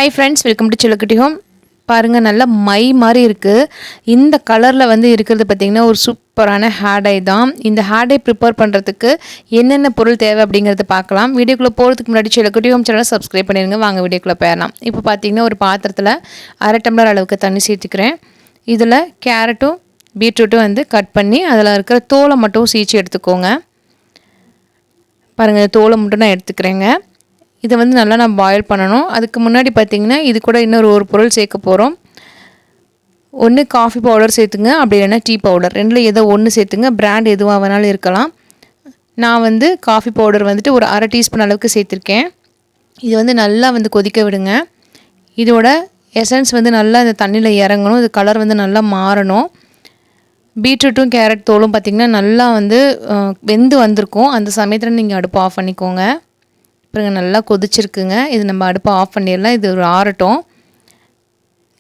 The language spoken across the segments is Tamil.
Hi friends, welcome to Chilakkutti home. பாருங்கள், நல்ல மை மாதிரி இருக்குது. இந்த கலரில் வந்து இருக்கிறது பார்த்திங்கன்னா ஒரு சூப்பரான ஹேர் டை தான். இந்த ஹேர் டை ப்ரிப்பேர் பண்ணுறதுக்கு என்னென்ன பொருள் தேவை அப்படிங்கிறத பார்க்கலாம். வீடியோக்குள்ளே போகிறதுக்கு முன்னாடி சிலக்குட்டி ஹோம் சேனலை சப்ஸ்கிரைப் பண்ணிடுங்க. வாங்க வீடியோக்குள்ளே போயிடலாம். இப்போ பார்த்திங்கன்னா ஒரு பாத்திரத்தில் 1/2 டம்ளர் அளவுக்கு தண்ணி சேர்த்துக்கிறேன். இதில் கேரட்டும் பீட்ரூட்டும் வந்து கட் பண்ணி அதில் இருக்கிற தோலை மட்டும் சீச்சு எடுத்துக்கோங்க. பாருங்கள், தோலை மட்டும் நான் எடுத்துக்கிறேங்க. இதை வந்து நல்லா நான் பாயில் பண்ணணும். அதுக்கு முன்னாடி பார்த்திங்கன்னா இது கூட இன்னொரு ஒரு பொருள் சேர்க்க போகிறோம். ஒன்று காஃபி பவுடர் சேர்த்துங்க, அப்படி இல்லைன்னா டீ பவுடர், ரெண்டில் ஏதோ ஒன்று சேர்த்துங்க. பிராண்ட் எதுவாக வேணாலும் இருக்கலாம். நான் வந்து காஃபி பவுடர் வந்துட்டு ஒரு 1/2 டீஸ்பூன் அளவுக்கு சேர்த்துருக்கேன். இது வந்து நல்லா வந்து கொதிக்க விடுங்க. இதோட எசன்ஸ் வந்து நல்லா இந்த தண்ணியில் இறங்கணும். இது கலர் வந்து நல்லா மாறணும். பீட்ரூட்டும் கேரட் தோலும் பார்த்திங்கன்னா நல்லா வந்து வெந்து வந்திருக்கும். அந்த சமயத்தில் நீங்கள் அடுப்பு ஆஃப் பண்ணிக்கோங்க. அப்புறம் நல்லா கொதிச்சிருக்குங்க. இது நம்ம அடுப்பை ஆஃப் பண்ணிடலாம். இது ஒரு ஆறட்டும்.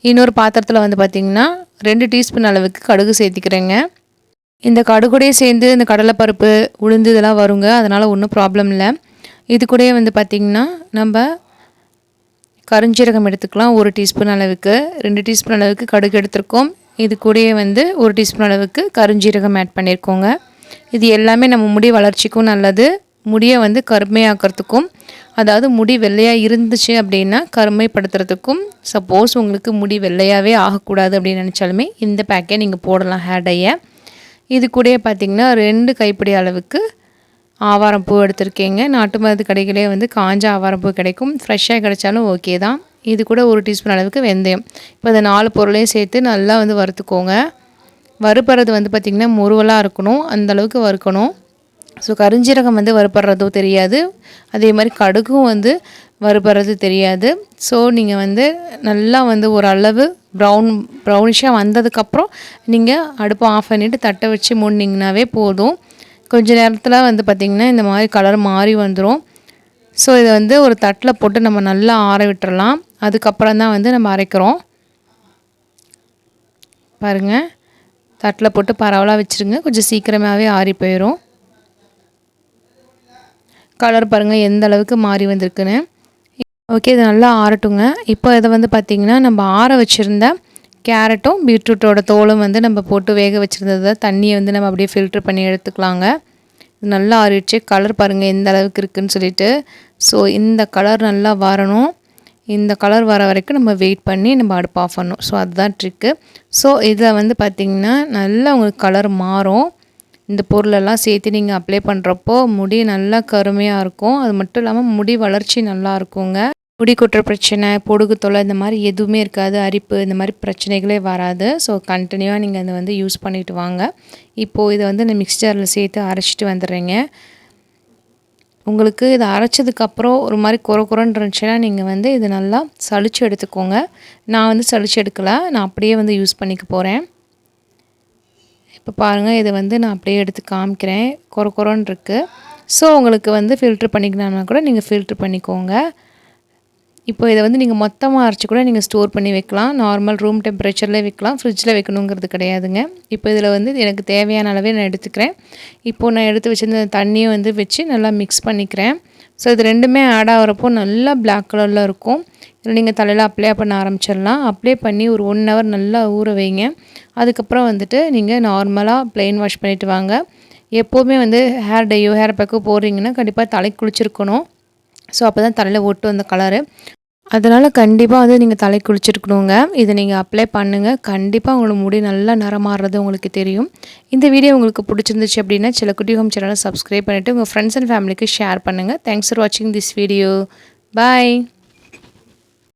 இன்னொரு பாத்திரத்தில் வந்து பார்த்திங்கன்னா 2 டீஸ்பூன் அளவுக்கு கடுகு சேர்த்திக்கிறேங்க. இந்த கடுகுடையே சேர்ந்து இந்த கடலைப்பருப்பு உளுந்து இதெல்லாம் வருங்க. அதனால் ஒன்றும் ப்ராப்ளம் இல்லை. இது கூடயே வந்து பார்த்திங்கன்னா நம்ம கருஞ்சீரகம் எடுத்துக்கலாம். 1 டீஸ்பூன் அளவுக்கு, 2 டீஸ்பூன் அளவுக்கு கடுகு எடுத்துருக்கோம். இது கூடயே வந்து 1 டீஸ்பூன் அளவுக்கு கருஞ்சீரகம் ஆட் பண்ணியிருக்கோங்க. இது எல்லாமே நம்ம முடி வளர்ச்சிக்கும் நல்லது. முடியை வந்து கருமையாக்கிறதுக்கும், அதாவது முடி வெள்ளையாக இருந்துச்சு அப்படின்னா கருமைப்படுத்துறதுக்கும், சப்போஸ் உங்களுக்கு முடி வெள்ளையாகவே ஆகக்கூடாது அப்படின்னு நினச்சாலுமே இந்த பேக்கை நீங்கள் போடலாம் ஹேர் டையை. இது கூட பார்த்திங்கன்னா 2 கைப்பிடி அளவுக்கு ஆவாரம்பூ எடுத்திருக்கேங்க. நாட்டு மருந்து கடைகளே வந்து காஞ்ச ஆவாரம்பூ கிடைக்கும். ஃப்ரெஷ்ஷாக கிடைச்சாலும் ஓகே தான். இது கூட 1 டீஸ்பூன் அளவுக்கு வெந்தயம். இப்போ இந்த 4 பொருளையும் சேர்த்து நல்லா வந்து வறுத்துக்கோங்க. வறுப்பறது வந்து பார்த்திங்கன்னா முருவலாக இருக்கணும், அந்தளவுக்கு வறுக்கணும். ஸோ கருஞ்சீரகம் வந்து வறுப்படுறதோ தெரியாது, அதே மாதிரி கடுகும் வந்து வறுப்படுறது தெரியாது. ஸோ நீங்கள் வந்து நல்லா வந்து ஓரளவு ப்ரௌனிஷாக வந்ததுக்கப்புறம் நீங்கள் அடுப்பை ஆஃப் பண்ணிவிட்டு தட்டை வச்சு மூடினீங்கனாவே போதும். கொஞ்சம் நேரத்தில் வந்து பார்த்திங்கன்னா இந்த மாதிரி கலர் மாறி வந்துடும். ஸோ இதை வந்து ஒரு தட்டில் போட்டு நம்ம நல்லா ஆற விட்டுறலாம். அதுக்கப்புறம் தான் வந்து நம்ம அரைக்கிறோம். பாருங்கள், தட்டில் போட்டு பரவலாக வச்சுருங்க. கொஞ்சம் சீக்கிரமாகவே ஆறி போயிடும். கலர் பாருங்கள் எந்த அளவுக்கு மாறி வந்திருக்குன்னு. ஓகே, இது நல்லா ஆறட்டுங்க. இப்போ இதை வந்து பார்த்திங்கன்னா நம்ம ஆற வச்சுருந்த கேரட்டும் பீட்ரூட்டோட தோலும் வந்து நம்ம போட்டு வேக வச்சுருந்ததை தண்ணியை வந்து நம்ம அப்படியே ஃபில்ட்ரு பண்ணி எடுத்துக்கலாங்க. இது நல்லா ஆறிடுச்சு. கலர் பாருங்கள் எந்த அளவுக்கு இருக்குதுன்னு சொல்லிட்டு. ஸோ இந்த கலர் நல்லா வரணும். இந்த கலர் வர வரைக்கும் நம்ம வெயிட் பண்ணி நம்ம அடுப்பு ஆஃப் பண்ணணும். ஸோ அதுதான் ட்ரிக்கு. ஸோ இதில் வந்து பார்த்திங்கன்னா நல்லா உங்களுக்கு கலர் மாறும். இந்த பொருளெல்லாம் சேர்த்து நீங்கள் அப்ளை பண்ணுறப்போ முடி நல்லா கருமையாக இருக்கும். அது மட்டும் இல்லாமல் முடி வளர்ச்சி நல்லா இருக்குங்க. முடி கொட்டுற பிரச்சனை, பொடுகு தொல்லை இந்த மாதிரி எதுவுமே இருக்காது. அரிப்பு இந்த மாதிரி பிரச்சனைகளே வராது. ஸோ கண்டினியூவாக நீங்கள் அதை வந்து யூஸ் பண்ணிவிட்டு வாங்க. இப்போது இதை வந்து இந்த மிக்சரில் சேர்த்து அரைச்சிட்டு வந்துடுறேங்க. உங்களுக்கு இதை அரைச்சதுக்கப்புறம் ஒரு மாதிரி குறன்னு இருந்துச்சுன்னா நீங்கள் வந்து இது நல்லா சளிச்சு எடுத்துக்கோங்க. நான் வந்து சளிச்சு எடுக்கலை, நான் அப்படியே வந்து யூஸ் பண்ணிக்க போகிறேன். இப்போ பாருங்கள், இதை வந்து நான் அப்படியே எடுத்து காமிக்கிறேன். குறன்னு இருக்குது. ஸோ உங்களுக்கு வந்து ஃபில்ட்ரு பண்ணிக்கணும்னா கூட நீங்கள் ஃபில்ட்ரு பண்ணிக்கோங்க. இப்போ இதை வந்து நீங்கள் மொத்தமாக அரைச்சி கூட நீங்கள் ஸ்டோர் பண்ணி வைக்கலாம். நார்மல் ரூம் டெம்பரேச்சரில் வைக்கலாம், ஃப்ரிட்ஜில் வைக்கணுங்கிறது கிடையாதுங்க. இப்போ இதில் வந்து எனக்கு தேவையான அளவே நான் எடுத்துக்கிறேன். இப்போது நான் எடுத்து வச்சுருந்த தண்ணியை வந்து வச்சு நல்லா மிக்ஸ் பண்ணிக்கிறேன். ஸோ இது ரெண்டுமே ஆட் ஆகிறப்போ நல்லா பிளாக் கலரில் இருக்கும். இதில் நீங்கள் தலையில் அப்ளை பண்ண ஆரம்பிச்சிடலாம். அப்ளை பண்ணி ஒரு 1 ஹவர் நல்லா ஊற வைங்க. அதுக்கப்புறம் வந்துட்டு நீங்கள் நார்மலாக ப்ளெயின் வாஷ் பண்ணிவிட்டு வாங்க. எப்போவுமே வந்து ஹேர் டையோ ஹேர் பேக்கோ போடுறீங்கன்னா கண்டிப்பாக தலைக்கு குளிச்சிருக்கணும். ஸோ அப்போ தான் தலையில் ஒட்டும் அந்த கலரு. அதனால் கண்டிப்பாக வந்து நீங்கள் தலைக்கு குளிச்சிருக்கணுங்க. இதை நீங்கள் அப்ளை பண்ணுங்கள். கண்டிப்பாக உங்களுக்கு முடி நல்லா நிறமாறுறது உங்களுக்கு தெரியும். இந்த வீடியோ உங்களுக்கு பிடிச்சிருந்துச்சு அப்படின்னா சிலக்குட்டி ஹோம் சேனலை சப்ஸ்கிரைப் பண்ணிவிட்டு உங்கள் ஃப்ரெண்ட்ஸ் அண்ட் ஃபேமிலிக்கு ஷேர் பண்ணுங்கள். தேங்க்ஸ் ஃபார் வாட்சிங் திஸ் வீடியோ. பாய்.